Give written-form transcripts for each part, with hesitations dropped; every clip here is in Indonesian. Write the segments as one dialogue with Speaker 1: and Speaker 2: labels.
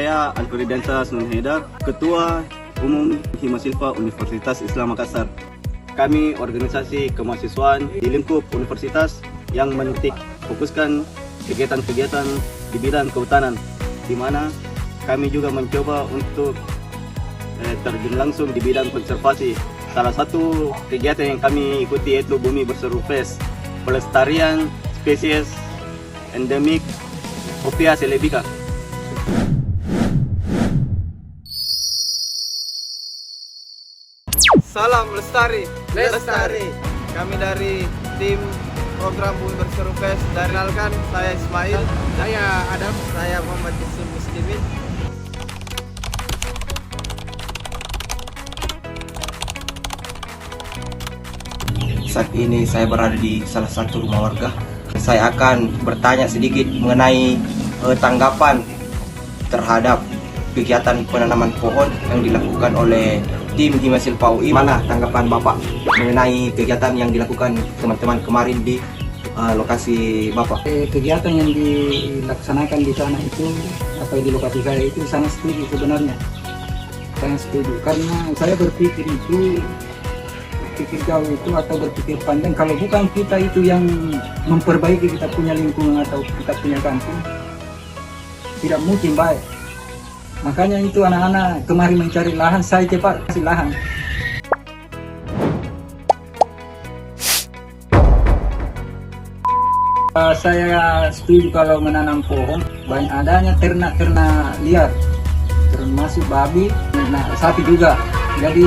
Speaker 1: Saya Alfredansa Nun Haidar, Ketua Umum Himasilfa Universitas Islam Makassar. Kami organisasi kemahasiswaan di lingkup universitas yang menitik fokuskan kegiatan-kegiatan di bidang kehutanan, di mana kami juga mencoba untuk terjun langsung di bidang konservasi. Salah satu kegiatan yang kami ikuti yaitu Bumi Berseru Fest, pelestarian spesies endemik Ophia celebica.
Speaker 2: Salam lestari, lestari. Kami dari tim program Bumi Berseru Fest. Dari Nalkan, saya Ismail, saya Adam, saya Muhammad Isim Muslimin.
Speaker 3: Saat ini saya berada di salah satu rumah warga. Saya akan bertanya sedikit mengenai tanggapan terhadap kegiatan penanaman pohon yang dilakukan oleh tim Himasilfa UI. Mana tanggapan Bapak mengenai kegiatan yang dilakukan teman-teman kemarin di lokasi Bapak?
Speaker 4: Kegiatan yang dilaksanakan di sana itu, atau di lokasi saya itu sangat setuju sebenarnya. Sangat setuju, karena saya berpikir jauh itu atau berpikir panjang. Kalau bukan kita itu yang memperbaiki kita punya lingkungan atau kita punya kampung, tidak mungkin baik. Makanya itu anak-anak kemarin mencari lahan, saya cepat kasih lahan. Saya setuju kalau menanam pohon, banyak adanya ternak-ternak liar, termasuk babi, sapi juga. Jadi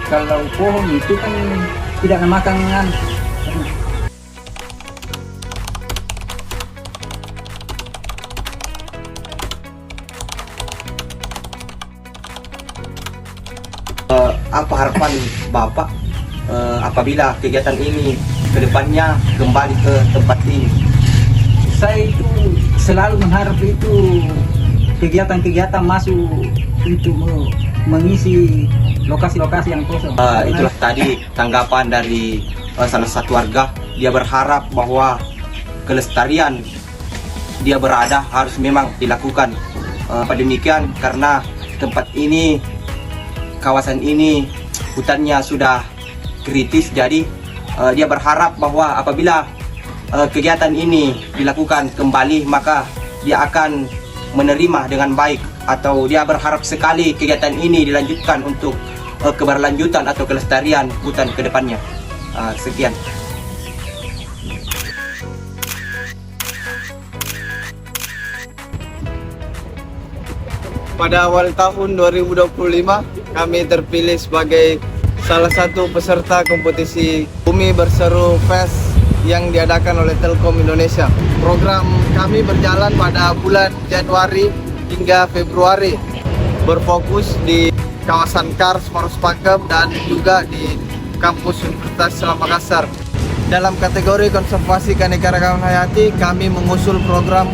Speaker 4: kalau pohon itu kan tidak memakan
Speaker 3: apa harapan Bapak apabila kegiatan ini kedepannya kembali ke tempat ini?
Speaker 4: Saya itu selalu mengharap itu kegiatan-kegiatan masuk untuk mengisi lokasi-lokasi yang kosong.
Speaker 3: Itulah tadi tanggapan dari salah satu warga. Dia berharap bahwa kelestarian dia berada harus memang dilakukan. Demikian karena tempat ini, kawasan ini hutannya sudah kritis, jadi dia berharap bahwa apabila kegiatan ini dilakukan kembali maka dia akan menerima dengan baik, atau dia berharap sekali kegiatan ini dilanjutkan untuk keberlanjutan atau kelestarian hutan ke depannya. Sekian.
Speaker 2: Pada awal tahun 2025, kami terpilih sebagai salah satu peserta kompetisi Bumi Berseru Fest yang diadakan oleh Telkom Indonesia. Program kami berjalan pada bulan Januari hingga Februari, berfokus di kawasan Kars, Maros Pakem, dan juga di kampus Universitas Islam Makassar. Dalam kategori konservasi keanekaragaman hayati, kami mengusul program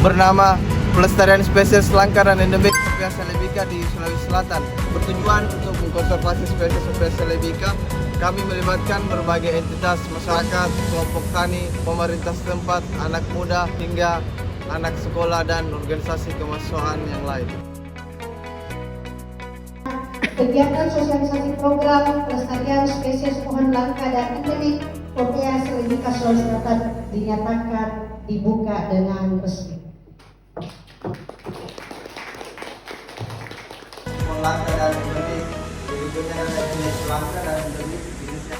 Speaker 2: bernama Pelestarian Spesies Langka dan Endemik Ophia celebica di Sulawesi Selatan. Bertujuan untuk mengkonservasi spesies Ophia celebica, kami melibatkan berbagai entitas masyarakat, kelompok tani, pemerintah setempat, anak muda, hingga anak sekolah dan organisasi kemahasiswaan yang lain.
Speaker 5: Kegiatan sosialisasi program pelestarian spesies pohon langka dan endemik Ophia celebica Sulawesi Selatan dinyatakan dibuka dengan resmi.
Speaker 2: Pohon langka dan endemik, berikutnya ada jenis langka dan endemik jenisnya.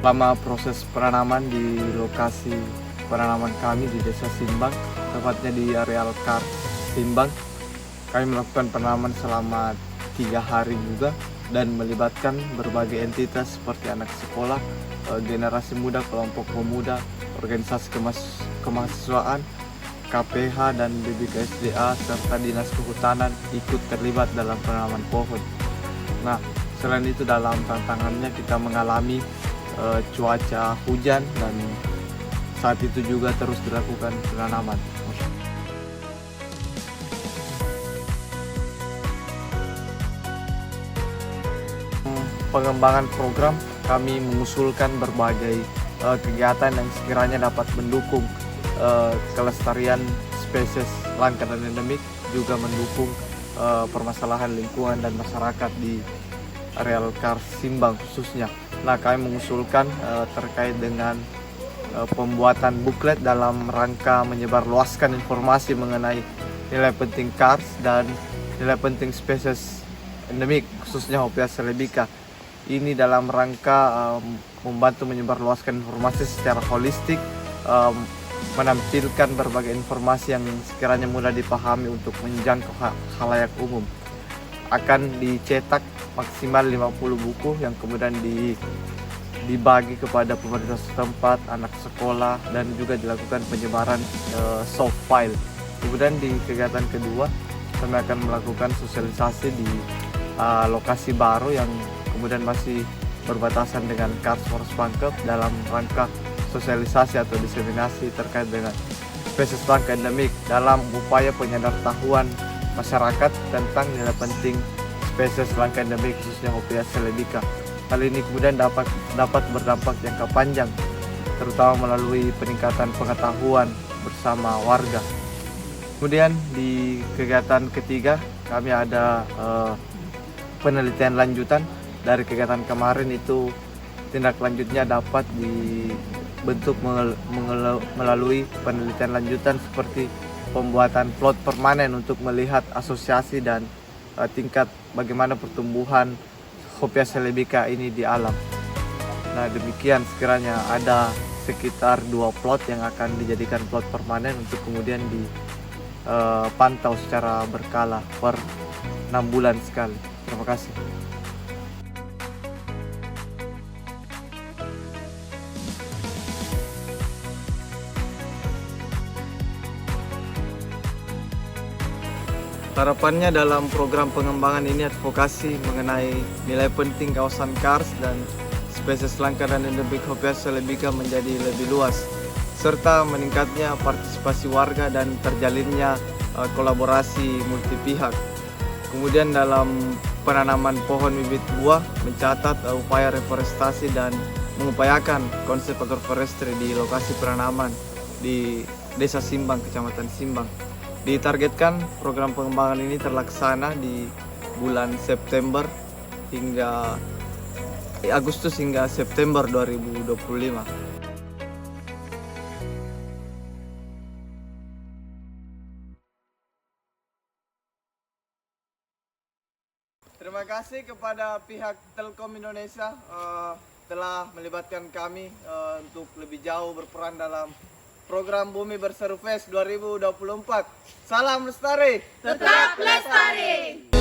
Speaker 2: Selama proses penanaman di lokasi penanaman kami di Desa Simbang, tepatnya di areal Kars Simbang, kami melakukan penanaman selama 3 hari juga dan melibatkan berbagai entitas seperti anak sekolah, generasi muda, kelompok pemuda, organisasi kemahasiswaan, KPH dan BBKSDA serta Dinas Kehutanan ikut terlibat dalam penanaman pohon. Nah, selain itu dalam tantangannya kita mengalami cuaca hujan dan saat itu juga terus dilakukan penanaman. Pengembangan program, kami mengusulkan berbagai kegiatan yang sekiranya dapat mendukung kelestarian spesies langka dan endemik, juga mendukung permasalahan lingkungan dan masyarakat di areal Kars Simbang khususnya. Nah, kami mengusulkan terkait dengan pembuatan buklet dalam rangka menyebarluaskan informasi mengenai nilai penting Kars dan nilai penting spesies endemik khususnya Hopea celebica. Ini dalam rangka membantu menyebarluaskan informasi secara holistik, menampilkan berbagai informasi yang sekiranya mudah dipahami untuk menjangkau khalayak umum. Akan dicetak maksimal 50 buku yang kemudian dibagi kepada pemerintah setempat, anak sekolah, dan juga dilakukan penyebaran soft file. Kemudian di kegiatan kedua, kami akan melakukan sosialisasi di lokasi baru yang kemudian masih berbatasan dengan Kars Forest Pangkep dalam rangka sosialisasi atau diseminasi terkait dengan spesies langka endemik dalam upaya penyadartahuan masyarakat tentang nilai penting spesies langka endemik khususnya Hopea celebica. Hal ini kemudian dapat berdampak jangka panjang, terutama melalui peningkatan pengetahuan bersama warga. Kemudian di kegiatan ketiga kami ada penelitian lanjutan dari kegiatan kemarin. Itu tindak lanjutnya dapat dibentuk melalui penelitian lanjutan seperti pembuatan plot permanen untuk melihat asosiasi dan tingkat bagaimana pertumbuhan Hopea celebica ini di alam. Nah, demikian sekiranya ada sekitar 2 plot yang akan dijadikan plot permanen untuk kemudian dipantau secara berkala per 6 bulan sekali. Terima kasih. Harapannya dalam program pengembangan ini advokasi mengenai nilai penting kawasan Kars dan spesies langka dan endemik Hopea celebica menjadi lebih luas, serta meningkatnya partisipasi warga dan terjalinnya kolaborasi multi pihak. Kemudian dalam penanaman pohon bibit buah, mencatat upaya reforestasi dan mengupayakan konsep agroforestry di lokasi penanaman di Desa Simbang, Kecamatan Simbang. Ditargetkan program pengembangan ini terlaksana di bulan September hingga Agustus hingga September 2025. Terima kasih kepada pihak Telkom Indonesia telah melibatkan kami untuk lebih jauh berperan dalam program Bumi Berseru Fest 2024. Salam lestari,
Speaker 6: Tetap lestari.